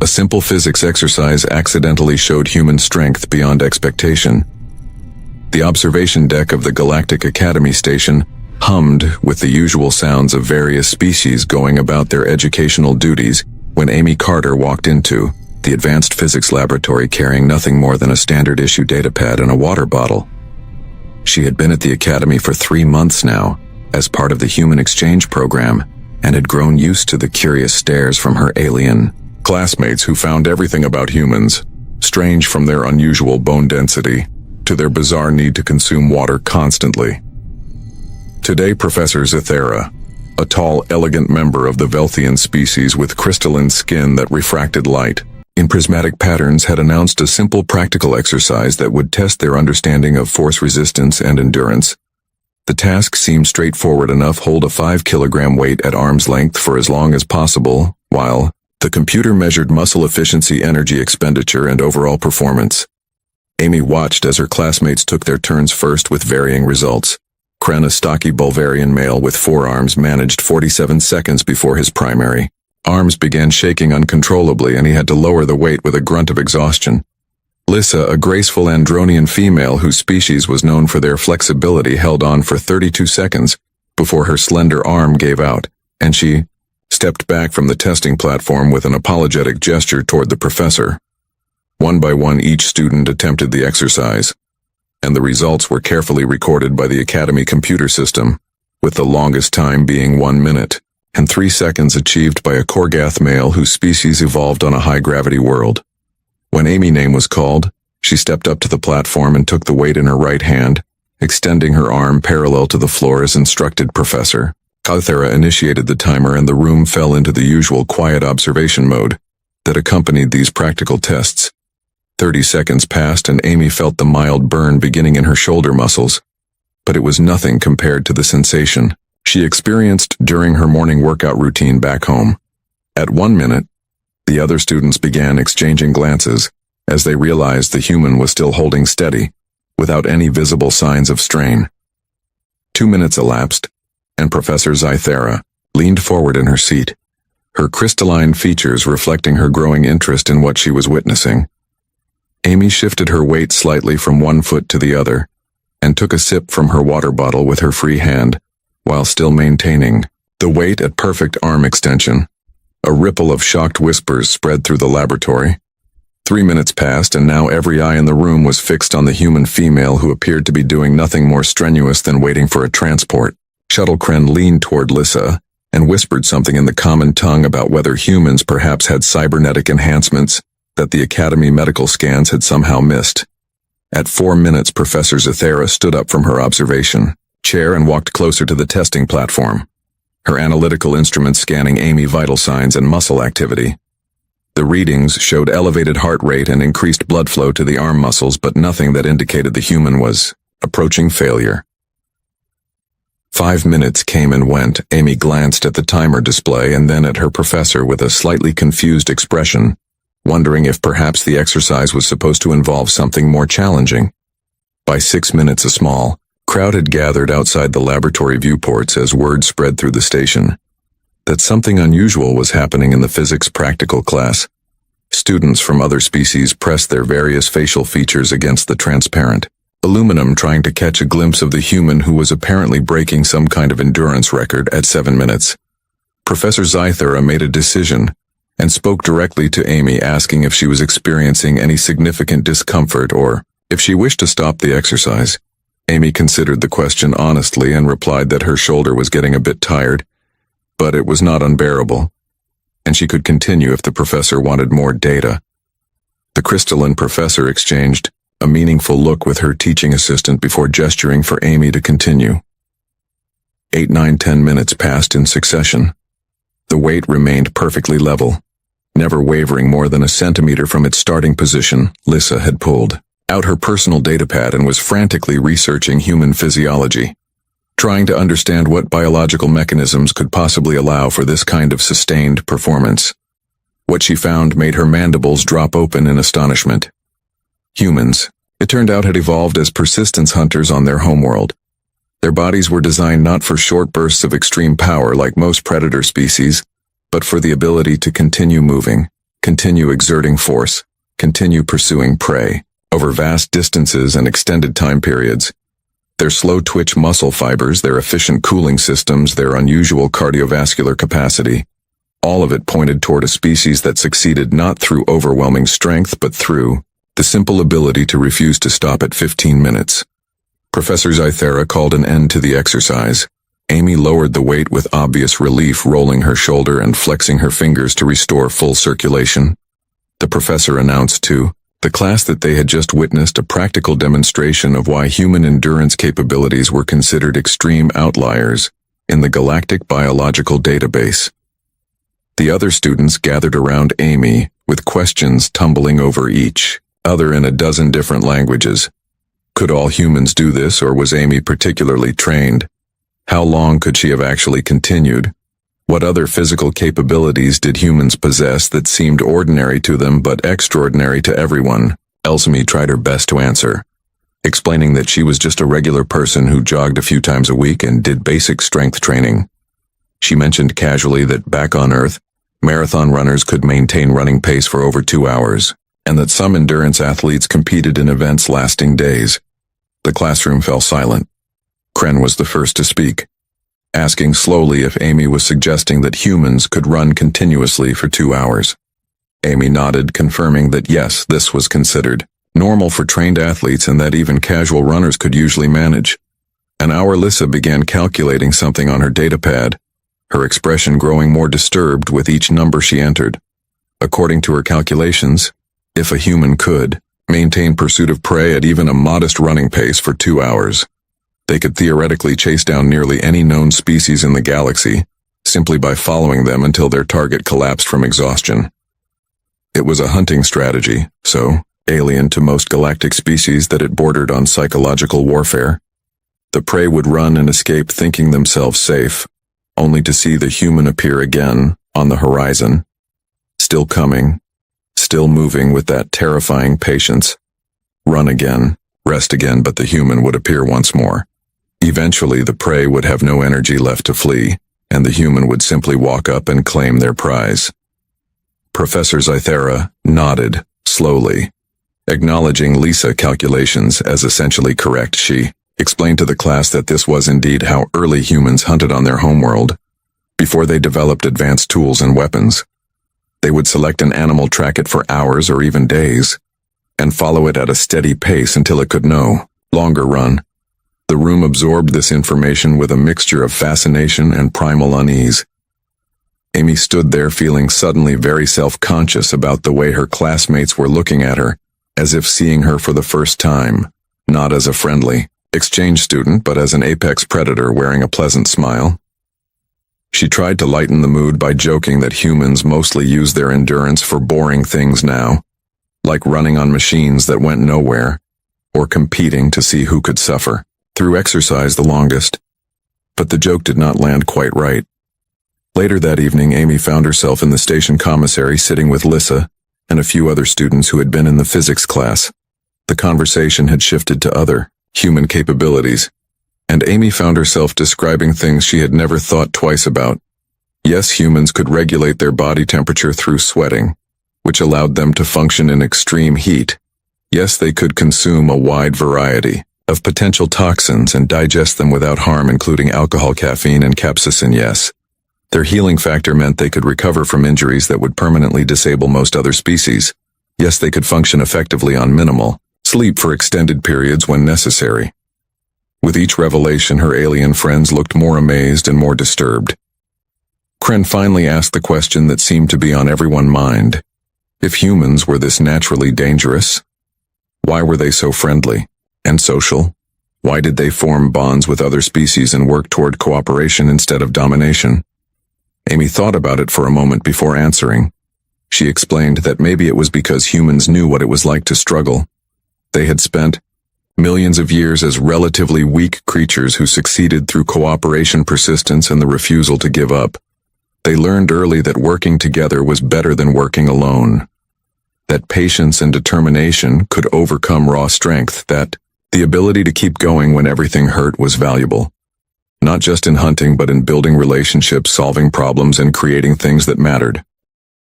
simple physics exercise accidentally showed human strength beyond expectation. The observation deck of the Galactic Academy station hummed with the usual sounds of various species going about their educational duties when Amy Carter walked into the advanced physics laboratory carrying nothing more than a standard-issue datapad and a water bottle. She had been at the Academy for 3 months now, as part of the human exchange program, and had grown used to the curious stares from her alien classmates who found everything about humans strange, from their unusual bone density to their bizarre need to consume water constantly. Today, Professor Zathera, a tall, elegant member of the Velthian species with crystalline skin that refracted light in prismatic patterns, had announced a simple practical exercise that would test their understanding of force resistance and endurance. The task seemed straightforward enough: hold a 5-kilogram weight at arm's length for as long as possible, while the computer measured muscle efficiency, energy expenditure, and overall performance. Amy watched as her classmates took their turns first with varying results. Kren, a stocky Bulgarian male with 4 arms, managed 47 seconds before his primary arms began shaking uncontrollably and he had to lower the weight with a grunt of exhaustion. Lissa, a graceful Andronian female whose species was known for their flexibility, held on for 32 seconds before her slender arm gave out, and she stepped back from the testing platform with an apologetic gesture toward the professor. One by one, each student attempted the exercise, and the results were carefully recorded by the Academy computer system, with the longest time being 1 minute and 3 seconds achieved by a Korgath male whose species evolved on a high-gravity world. When Amy's name was called, she stepped up to the platform and took the weight in her right hand, extending her arm parallel to the floor as instructed. Professor Zathera initiated the timer and the room fell into the usual quiet observation mode that accompanied these practical tests. 30 seconds passed and Amy felt the mild burn beginning in her shoulder muscles, but it was nothing compared to the sensation she experienced during her morning workout routine back home. At 1 minute, the other students began exchanging glances as they realized the human was still holding steady, without any visible signs of strain. 2 minutes elapsed, and Professor Zathera leaned forward in her seat, her crystalline features reflecting her growing interest in what she was witnessing. Amy shifted her weight slightly from one foot to the other, and took a sip from her water bottle with her free hand, while still maintaining the weight at perfect arm extension. A ripple of shocked whispers spread through the laboratory. 3 minutes passed, and now every eye in the room was fixed on the human female who appeared to be doing nothing more strenuous than waiting for a transport shuttle. Kren leaned toward Lissa and whispered something in the common tongue about whether humans perhaps had cybernetic enhancements that the Academy medical scans had somehow missed. At 4 minutes, Professor Zathera stood up from her observation chair and walked closer to the testing platform, her analytical instruments scanning Amy's vital signs and muscle activity. The readings showed elevated heart rate and increased blood flow to the arm muscles, but nothing that indicated the human was approaching failure. 5 minutes came and went. Amy glanced at the timer display and then at her professor with a slightly confused expression, wondering if perhaps the exercise was supposed to involve something more challenging. By 6 minutes, a small crowd had gathered outside the laboratory viewports as word spread through the station that something unusual was happening in the physics practical class. Students from other species pressed their various facial features against the transparent aluminum, trying to catch a glimpse of the human who was apparently breaking some kind of endurance record at 7 minutes. Professor Zathera made a decision and spoke directly to Amy, asking if she was experiencing any significant discomfort or if she wished to stop the exercise. Amy considered the question honestly and replied that her shoulder was getting a bit tired, but it was not unbearable, and she could continue if the professor wanted more data. The crystalline professor exchanged a meaningful look with her teaching assistant before gesturing for Amy to continue. 8, 9, 10 minutes passed in succession. The weight remained perfectly level, never wavering more than a centimeter from its starting position. Lissa had pulled out her personal datapad and was frantically researching human physiology, trying to understand what biological mechanisms could possibly allow for this kind of sustained performance. What she found made her mandibles drop open in astonishment. Humans, it turned out, had evolved as persistence hunters on their homeworld. Their bodies were designed not for short bursts of extreme power like most predator species, but for the ability to continue moving, continue exerting force, continue pursuing prey, over vast distances and extended time periods. Their slow twitch muscle fibers, their efficient cooling systems, their unusual cardiovascular capacity, all of it pointed toward a species that succeeded not through overwhelming strength but through the simple ability to refuse to stop at 15 minutes. Professor Zythera called an end to the exercise. Amy lowered the weight with obvious relief, rolling her shoulder and flexing her fingers to restore full circulation. The professor announced to the class that they had just witnessed a practical demonstration of why human endurance capabilities were considered extreme outliers in the Galactic Biological Database. The other students gathered around Amy, with questions tumbling over each other in a dozen different languages. Could all humans do this, or was Amy particularly trained? How long could she have actually continued? What other physical capabilities did humans possess that seemed ordinary to them but extraordinary to everyone? Amy tried her best to answer, explaining that she was just a regular person who jogged a few times a week and did basic strength training. She mentioned casually that back on Earth, marathon runners could maintain running pace for over 2 hours, and that some endurance athletes competed in events lasting days. The classroom fell silent. Kren was the first to speak, asking slowly if Amy was suggesting that humans could run continuously for 2 hours. Amy nodded, confirming that yes, this was considered normal for trained athletes and that even casual runners could usually manage. An hour. Lissa began calculating something on her datapad, her expression growing more disturbed with each number she entered. According to her calculations, if a human could maintain pursuit of prey at even a modest running pace for 2 hours, they could theoretically chase down nearly any known species in the galaxy, simply by following them until their target collapsed from exhaustion. It was a hunting strategy, so alien to most galactic species that it bordered on psychological warfare. The prey would run and escape thinking themselves safe, only to see the human appear again on the horizon, still coming, still moving with that terrifying patience. Run again, rest again, but the human would appear once more. Eventually the prey would have no energy left to flee, and the human would simply walk up and claim their prize. Professor Zythera nodded, slowly. Acknowledging Lisa's calculations as essentially correct, she explained to the class that this was indeed how early humans hunted on their homeworld, before they developed advanced tools and weapons. They would select an animal, track it for hours or even days, and follow it at a steady pace until it could no longer run. The room absorbed this information with a mixture of fascination and primal unease. Amy stood there feeling suddenly very self-conscious about the way her classmates were looking at her, as if seeing her for the first time, not as a friendly exchange student but as an apex predator wearing a pleasant smile. She tried to lighten the mood by joking that humans mostly use their endurance for boring things now, like running on machines that went nowhere, or competing to see who could suffer through exercise the longest. But the joke did not land quite right. Later that evening, Amy found herself in the station commissary sitting with Lissa and a few other students who had been in the physics class. The conversation had shifted to other human capabilities, and Amy found herself describing things she had never thought twice about. Yes, humans could regulate their body temperature through sweating, which allowed them to function in extreme heat. Yes, they could consume a wide variety of potential toxins and digest them without harm, including alcohol, caffeine, and capsaicin. Yes, their healing factor meant they could recover from injuries that would permanently disable most other species. Yes, they could function effectively on minimal sleep for extended periods when necessary. With each revelation, her alien friends looked more amazed and more disturbed. Kren finally asked the question that seemed to be on everyone's mind. If humans were this naturally dangerous, why were they so friendly and social? Why did they form bonds with other species and work toward cooperation instead of domination? Amy thought about it for a moment before answering. She explained that maybe it was because humans knew what it was like to struggle. They had spent millions of years as relatively weak creatures who succeeded through cooperation, persistence, and the refusal to give up. They learned early that working together was better than working alone, that patience and determination could overcome raw strength, that the ability to keep going when everything hurt was valuable, not just in hunting but in building relationships, solving problems, and creating things that mattered.